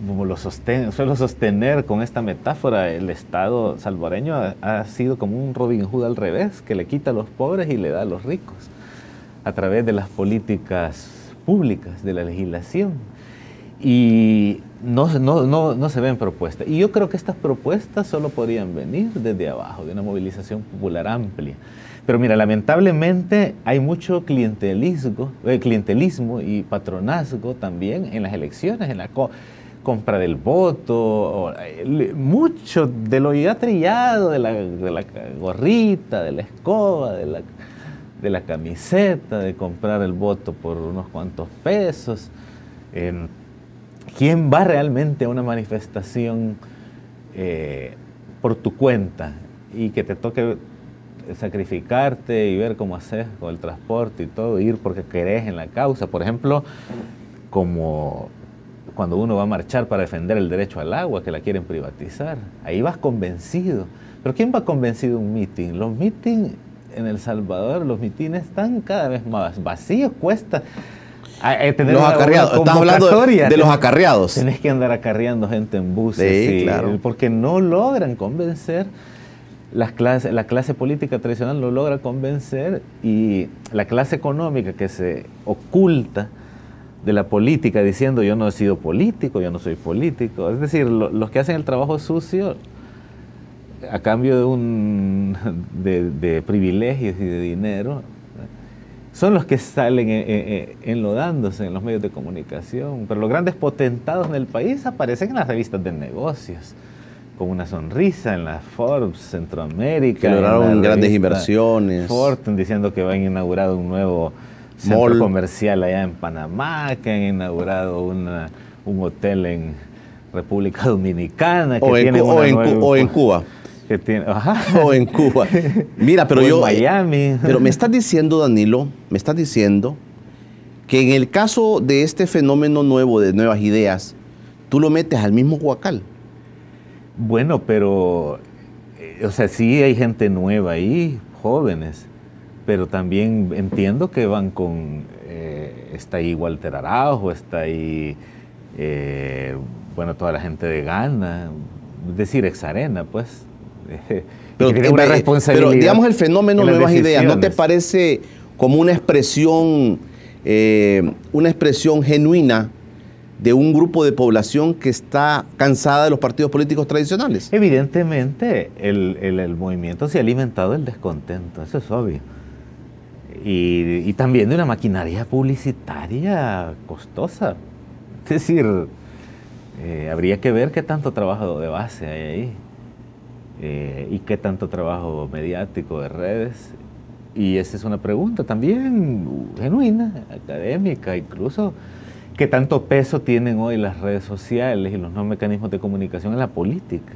como suelo sostener con esta metáfora, el Estado salvadoreño ha sido como un Robin Hood al revés, que le quita a los pobres y le da a los ricos, a través de las políticas públicas, de la legislación. Y no se ven propuestas. Y yo creo que estas propuestas solo podrían venir desde abajo, de una movilización popular amplia. Pero mira, lamentablemente hay mucho clientelismo y patronazgo también en las elecciones, en la compra del voto, mucho de lo ya trillado, de la gorrita, de la escoba, de la camiseta, de comprar el voto por unos cuantos pesos. ¿Quién va realmente a una manifestación por tu cuenta y que te toque sacrificarte y ver cómo haces con el transporte y todo, ir porque querés en la causa? Por ejemplo, como cuando uno va a marchar para defender el derecho al agua, que la quieren privatizar, ahí vas convencido. Pero ¿quién va convencido a un mitin? Los mitines en El Salvador, los mitines están cada vez más vacíos, cuesta tener los acarreados. Estás hablando de los acarreados. Tenés que andar acarreando gente en buses, sí, claro. Porque no logran convencer. La clase política tradicional no logra convencer, y la clase económica que se oculta de la política diciendo yo no he sido político, yo no soy político. Es decir, los que hacen el trabajo sucio a cambio de privilegios y de dinero son los que salen enlodándose en los medios de comunicación. Pero los grandes potentados en el país aparecen en las revistas de negocios, con una sonrisa en la Forbes, Centroamérica. Que lograron grandes inversiones. Fortune diciendo que han inaugurado un nuevo centro comercial allá en Panamá, que han inaugurado un hotel en República Dominicana. O en Cuba. Que tiene, o en Cuba. Mira, pero en Miami. Pero me estás diciendo, Danilo, que en el caso de este fenómeno nuevo de nuevas ideas, tú lo metes al mismo huacal. Bueno, pero, o sea, sí hay gente nueva ahí, jóvenes, pero también entiendo que van con, está ahí Walter Araujo, está ahí, bueno, toda la gente de Ghana, es decir, Exarena, pues. Pero digamos el fenómeno nuevas ideas, ¿no te parece como una expresión genuina de un grupo de población que está cansada de los partidos políticos tradicionales? Evidentemente, el movimiento se ha alimentado del descontento, eso es obvio. Y también de una maquinaria publicitaria costosa. Es decir, habría que ver qué tanto trabajo de base hay ahí. Y qué tanto trabajo mediático de redes. Y esa es una pregunta también genuina, académica, incluso. ¿Qué tanto peso tienen hoy las redes sociales y los nuevos mecanismos de comunicación en la política?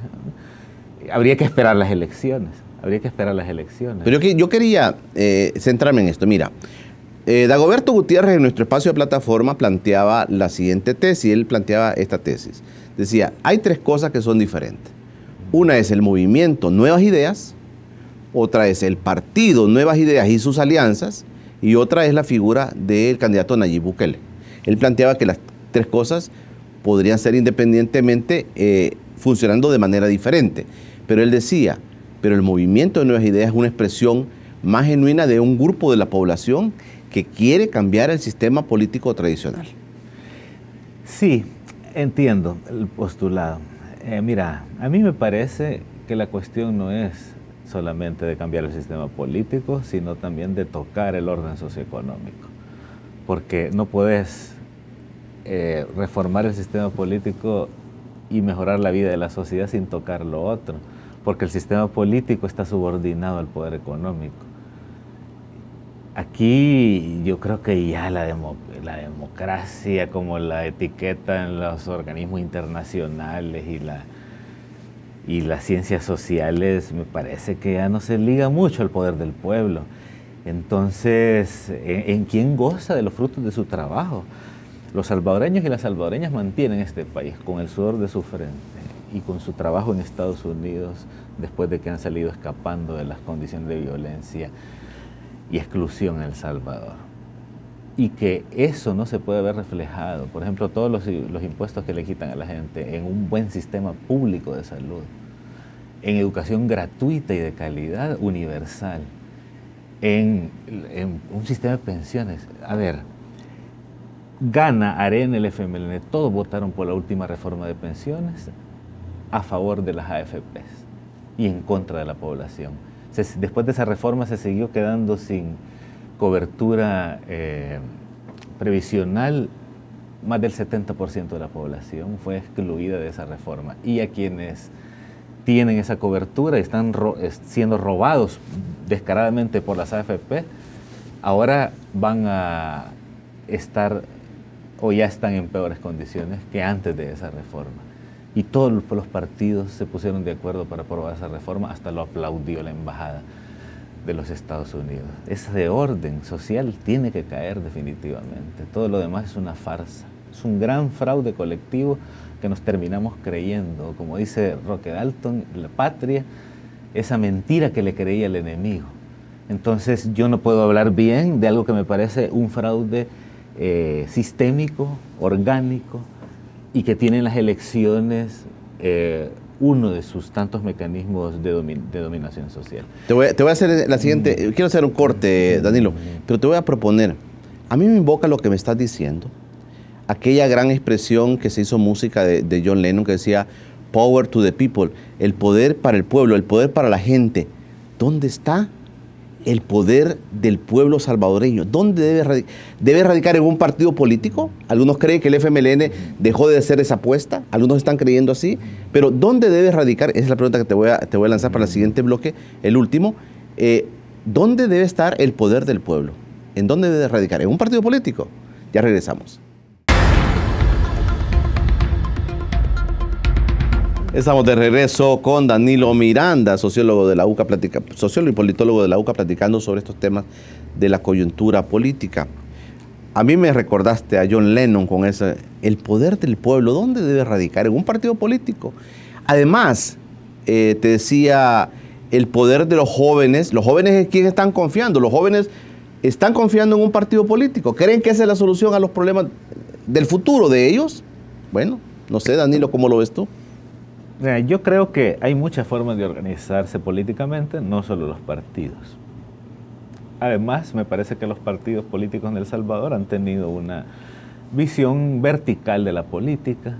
Habría que esperar las elecciones. Pero yo quería centrarme en esto. Mira, Dagoberto Gutiérrez en nuestro espacio de plataforma planteaba la siguiente tesis. Él planteaba esta tesis. Decía, hay tres cosas que son diferentes. Una es el movimiento Nuevas Ideas, otra es el partido Nuevas Ideas y sus alianzas, y otra es la figura del candidato Nayib Bukele. Él planteaba que las tres cosas podrían ser independientemente funcionando de manera diferente. Pero él decía, pero el movimiento de Nuevas Ideas es una expresión más genuina de un grupo de la población que quiere cambiar el sistema político tradicional. Sí, entiendo el postulado. Mira, a mí me parece que la cuestión no es solamente de cambiar el sistema político, sino también de tocar el orden socioeconómico. Porque no puedes reformar el sistema político y mejorar la vida de la sociedad sin tocar lo otro, porque el sistema político está subordinado al poder económico. Aquí yo creo que ya la democracia, como la etiqueta en los organismos internacionales y las ciencias sociales, me parece que ya no se liga mucho al poder del pueblo. Entonces, ¿en quién goza de los frutos de su trabajo? Los salvadoreños y las salvadoreñas mantienen este país con el sudor de su frente y con su trabajo en Estados Unidos después de que han salido escapando de las condiciones de violencia y exclusión en El Salvador. Y que eso no se puede ver reflejado, por ejemplo, todos los impuestos que le quitan a la gente, en un buen sistema público de salud, en educación gratuita y de calidad universal, en un sistema de pensiones. A ver, gana Arena, el FMLN, todos votaron por la última reforma de pensiones a favor de las AFPs y en contra de la población. Después de esa reforma se siguió quedando sin cobertura previsional. Más del 70% de la población fue excluida de esa reforma, y a quienes tienen esa cobertura y están siendo robados descaradamente por las AFP, ahora van a estar o ya están en peores condiciones que antes de esa reforma. Y todos los partidos se pusieron de acuerdo para aprobar esa reforma, hasta lo aplaudió la Embajada de los Estados Unidos. Ese orden social tiene que caer definitivamente. Todo lo demás es una farsa, es un gran fraude colectivo que nos terminamos creyendo. Como dice Roque Dalton, la patria, esa mentira que le creía el enemigo. Entonces yo no puedo hablar bien de algo que me parece un fraude sistémico, orgánico, y que tiene en las elecciones uno de sus tantos mecanismos de dominación social. Te voy a hacer la siguiente, quiero hacer un corte, Danilo, pero te voy a proponer, a mí me invoca lo que me estás diciendo, aquella gran expresión que se hizo música de John Lennon, que decía power to the people, el poder para el pueblo, el poder para la gente. ¿Dónde está el poder del pueblo salvadoreño? ¿Dónde debe radicar? ¿En un partido político? Algunos creen que el FMLN dejó de hacer esa apuesta, algunos están creyendo así, pero ¿dónde debe radicar? Esa es la pregunta que te voy a lanzar para el siguiente bloque, el último. ¿Dónde debe estar el poder del pueblo? ¿En dónde debe radicar? ¿En un partido político? Ya regresamos. Estamos de regreso con Danilo Miranda, sociólogo de la UCA, sociólogo y politólogo de la UCA, platicando sobre estos temas de la coyuntura política. A mí me recordaste a John Lennon con ese, el poder del pueblo, ¿dónde debe radicar? En un partido político. Además, te decía, el poder de los jóvenes ¿en quién están confiando? Los jóvenes están confiando en un partido político. ¿Creen que esa es la solución a los problemas del futuro de ellos? Bueno, no sé, Danilo, ¿cómo lo ves tú? Yo creo que hay muchas formas de organizarse políticamente, no solo los partidos. Además, me parece que los partidos políticos en El Salvador han tenido una visión vertical de la política,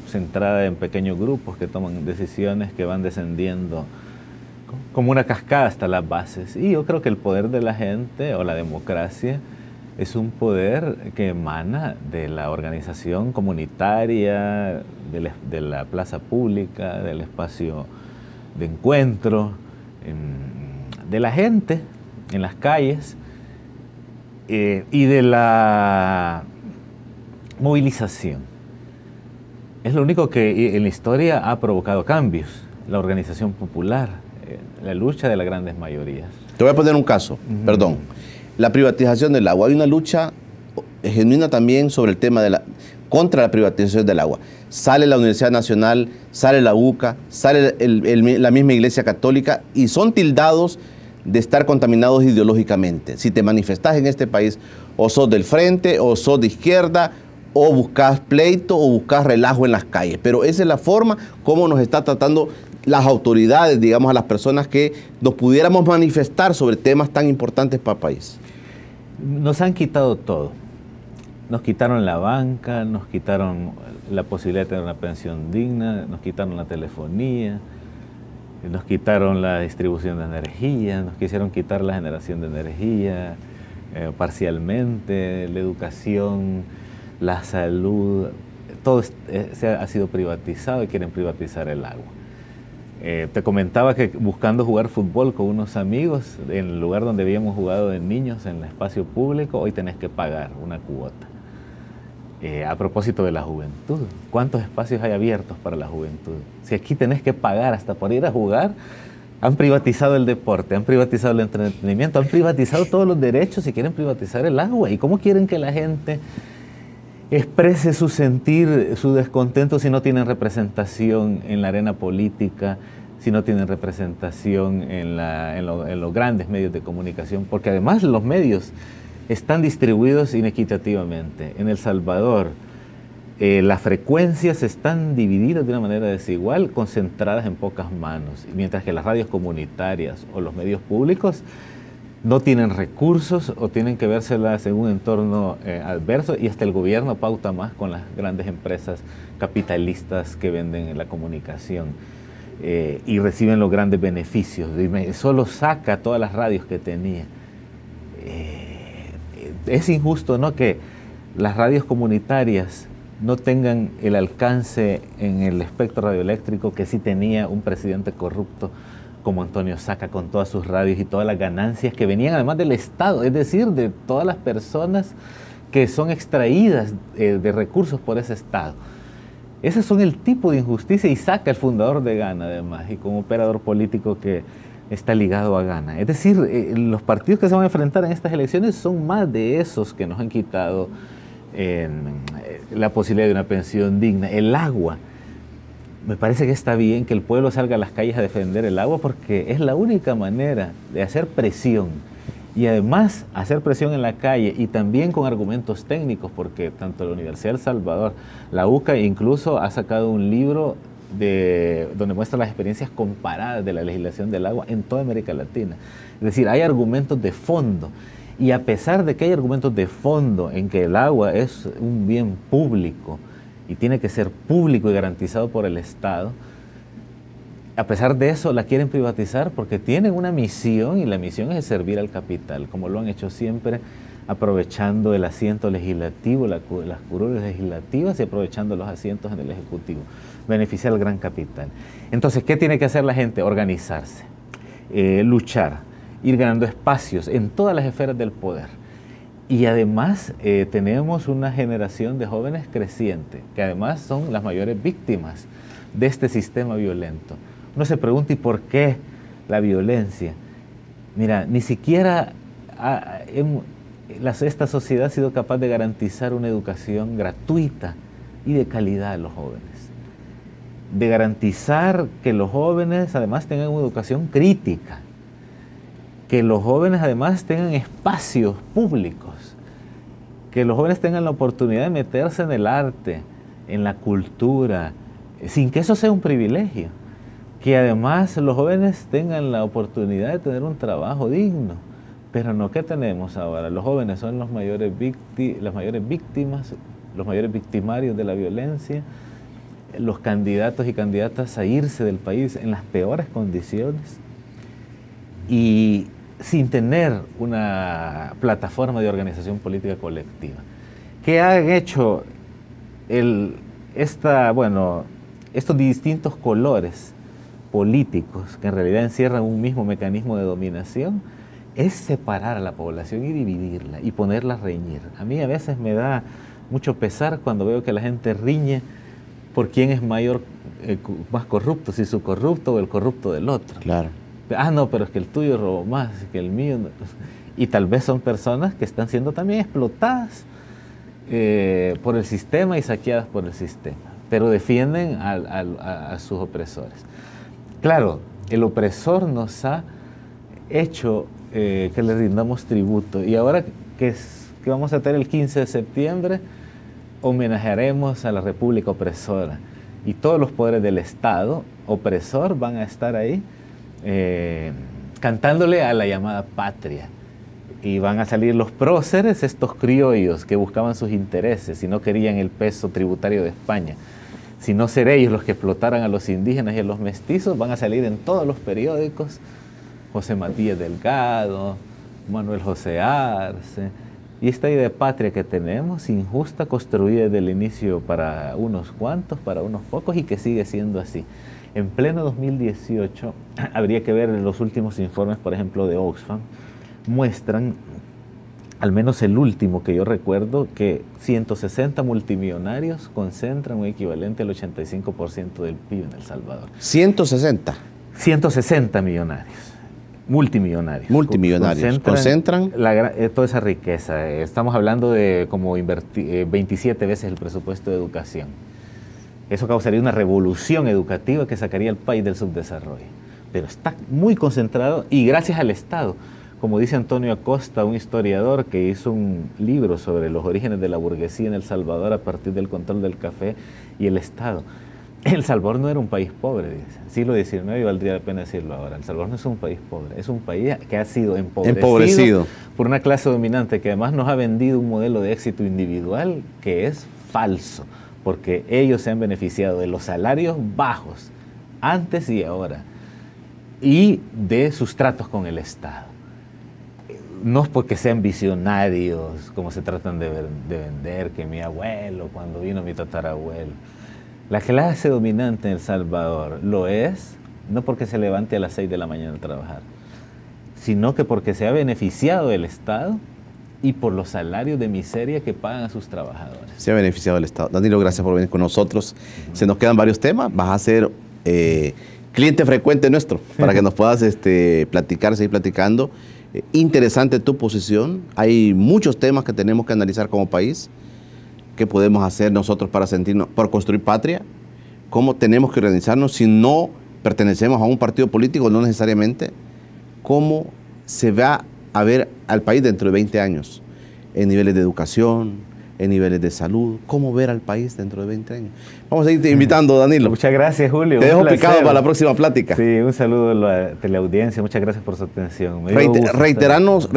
centrada en pequeños grupos que toman decisiones que van descendiendo como una cascada hasta las bases. Y yo creo que el poder de la gente o la democracia es un poder que emana de la organización comunitaria, de la plaza pública, del espacio de encuentro, de la gente en las calles y de la movilización. Es lo único que en la historia ha provocado cambios, la organización popular, la lucha de las grandes mayorías. Te voy a poner un caso, perdón. La privatización del agua. Hay una lucha genuina también sobre el tema contra la privatización del agua. Sale la Universidad Nacional, sale la UCA, sale la misma Iglesia Católica y son tildados de estar contaminados ideológicamente. Si te manifestás en este país, o sos del frente, o sos de izquierda, o buscas pleito, o buscas relajo en las calles. Pero esa es la forma como nos está tratando las autoridades, digamos, a las personas que nos pudiéramos manifestar sobre temas tan importantes para el país. Nos han quitado todo. Nos quitaron la banca, nos quitaron la posibilidad de tener una pensión digna, nos quitaron la telefonía, nos quitaron la distribución de energía, nos quisieron quitar la generación de energía parcialmente, la educación, la salud, todo ha sido privatizado y quieren privatizar el agua. Te comentaba que buscando jugar fútbol con unos amigos, en el lugar donde habíamos jugado de niños, en el espacio público, hoy tenés que pagar una cuota. A propósito de la juventud, ¿cuántos espacios hay abiertos para la juventud? Si aquí tenés que pagar hasta por ir a jugar, han privatizado el deporte, han privatizado el entretenimiento, han privatizado todos los derechos y quieren privatizar el agua. ¿Y cómo quieren que la gente exprese su sentir, su descontento si no tienen representación en la arena política, si no tienen representación en los grandes medios de comunicación? Porque además los medios están distribuidos inequitativamente. En El Salvador, las frecuencias están divididas de una manera desigual, concentradas en pocas manos, mientras que las radios comunitarias o los medios públicos no tienen recursos o tienen que vérselas en un entorno adverso, y hasta el gobierno pauta más con las grandes empresas capitalistas que venden la comunicación y reciben los grandes beneficios. Solo saca todas las radios que tenía. Es injusto, ¿no?, que las radios comunitarias no tengan el alcance en el espectro radioeléctrico que sí tenía un presidente corrupto como Antonio Saca, con todas sus radios y todas las ganancias que venían además del Estado, es decir, de todas las personas que son extraídas de recursos por ese Estado. Esos son el tipo de injusticia, y Saca, el fundador de Gana además, y como operador político que está ligado a Gana. Es decir, los partidos que se van a enfrentar en estas elecciones son más de esos que nos han quitado la posibilidad de una pensión digna. El agua. Me parece que está bien que el pueblo salga a las calles a defender el agua, porque es la única manera de hacer presión, y además hacer presión en la calle y también con argumentos técnicos, porque tanto la Universidad de El Salvador, la UCA, incluso ha sacado un libro donde muestra las experiencias comparadas de la legislación del agua en toda América Latina. Es decir, hay argumentos de fondo, y a pesar de que hay argumentos de fondo en que el agua es un bien público y tiene que ser público y garantizado por el Estado, a pesar de eso la quieren privatizar porque tienen una misión, y la misión es servir al capital, como lo han hecho siempre, aprovechando el asiento legislativo, las curules legislativas, y aprovechando los asientos en el Ejecutivo, beneficiar al gran capital. Entonces, ¿qué tiene que hacer la gente? Organizarse, luchar, ir ganando espacios en todas las esferas del poder. Y además tenemos una generación de jóvenes creciente, que además son las mayores víctimas de este sistema violento. Uno se pregunta, ¿y por qué la violencia? Mira, ni siquiera esta sociedad ha sido capaz de garantizar una educación gratuita y de calidad a los jóvenes. De garantizar que los jóvenes además tengan una educación crítica, que los jóvenes además tengan espacios públicos, que los jóvenes tengan la oportunidad de meterse en el arte, en la cultura, sin que eso sea un privilegio, que además los jóvenes tengan la oportunidad de tener un trabajo digno. Pero no, ¿qué tenemos ahora? Los jóvenes son las mayores víctimas, los mayores victimarios de la violencia, los candidatos y candidatas a irse del país en las peores condiciones, y sin tener una plataforma de organización política colectiva. ¿Qué han hecho estos distintos colores políticos, que en realidad encierran un mismo mecanismo de dominación? Es separar a la población y dividirla y ponerla a reñir. A mí a veces me da mucho pesar cuando veo que la gente riñe por quién es más corrupto, si su corrupto o el corrupto del otro. Claro. Ah, no, pero es que el tuyo robó más que el mío. Y tal vez son personas que están siendo también explotadas por el sistema y saqueadas por el sistema, pero defienden a sus opresores. Claro, el opresor nos ha hecho que le rindamos tributo, y ahora que vamos a tener el 15 de septiembre, homenajearemos a la República opresora, y todos los poderes del Estado opresor van a estar ahí cantándole a la llamada patria, y van a salir los próceres, estos criollos que buscaban sus intereses y no querían el peso tributario de España, sino ser ellos los que explotaran a los indígenas y a los mestizos. Van a salir en todos los periódicos: José Matías Delgado, Manuel José Arce, Y esta idea de patria que tenemos, injusta, construida desde el inicio para unos cuantos, para unos pocos, y que sigue siendo así. En pleno 2018, habría que ver los últimos informes, por ejemplo, de Oxfam, muestran, al menos el último que yo recuerdo, que 160 multimillonarios concentran un equivalente al 85% del PIB en El Salvador. 160. 160 millonarios. Multimillonarios. Concentran toda esa riqueza. Estamos hablando de como invertir 27 veces el presupuesto de educación. Eso causaría una revolución educativa que sacaría al país del subdesarrollo. Pero está muy concentrado y gracias al Estado. Como dice Antonio Acosta, un historiador que hizo un libro sobre los orígenes de la burguesía en El Salvador a partir del control del café y el Estado. El Salvador no era un país pobre, dice. Siglo XIX, y valdría la pena decirlo ahora. El Salvador no es un país pobre, es un país que ha sido empobrecido por una clase dominante que además nos ha vendido un modelo de éxito individual que es falso, porque ellos se han beneficiado de los salarios bajos, antes y ahora, y de sus tratos con el Estado. No es porque sean visionarios, como se tratan de vender, que mi abuelo, cuando vino mi tatarabuelo. La clase dominante en El Salvador lo es, no porque se levante a las 6 de la mañana a trabajar, sino que porque se ha beneficiado del Estado y por los salarios de miseria que pagan a sus trabajadores. Se ha beneficiado del Estado. Danilo, gracias por venir con nosotros. Se nos quedan varios temas. Vas a ser cliente frecuente nuestro para que nos puedas platicar, seguir platicando. Interesante tu posición. Hay muchos temas que tenemos que analizar como país. ¿Qué podemos hacer nosotros para sentirnos, por construir patria? ¿Cómo tenemos que organizarnos si no pertenecemos a un partido político? No necesariamente. ¿Cómo se va a ver al país dentro de 20 años? En niveles de educación, en niveles de salud. ¿Cómo ver al país dentro de 20 años? Vamos a irte invitando, Danilo. Muchas gracias, Julio. Te dejo picado para la próxima plática. Sí, un saludo a la teleaudiencia. Muchas gracias por su atención. Reiterarnos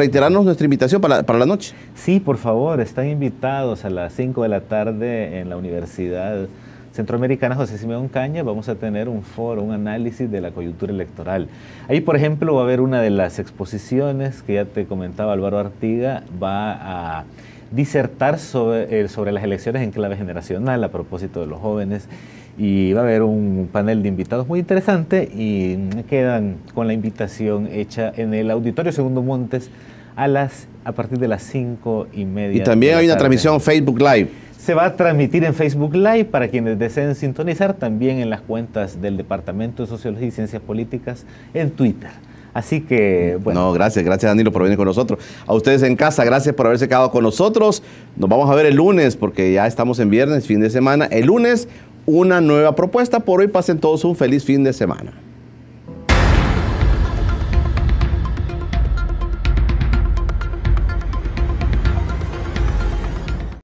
nuestra invitación para la noche. Sí, por favor. Están invitados a las 5 de la tarde en la Universidad Centroamericana José Simeón Cañas. Vamos a tener un foro, un análisis de la coyuntura electoral. Ahí, por ejemplo, va a haber una de las exposiciones que ya te comentaba Álvaro Artiga. Va a disertar sobre las elecciones en clave generacional a propósito de los jóvenes, y va a haber un panel de invitados muy interesante, y me quedan con la invitación hecha en el Auditorio Segundo Montes a partir de las 5:30. Y también hay una transmisión Facebook Live. Se va a transmitir en Facebook Live para quienes deseen sintonizar, también en las cuentas del Departamento de Sociología y Ciencias Políticas en Twitter. Así que, bueno. No, gracias Danilo por venir con nosotros. A ustedes en casa, gracias por haberse quedado con nosotros. Nos vamos a ver el lunes, porque ya estamos en viernes, fin de semana. El lunes, una nueva propuesta. Por hoy, pasen todos un feliz fin de semana.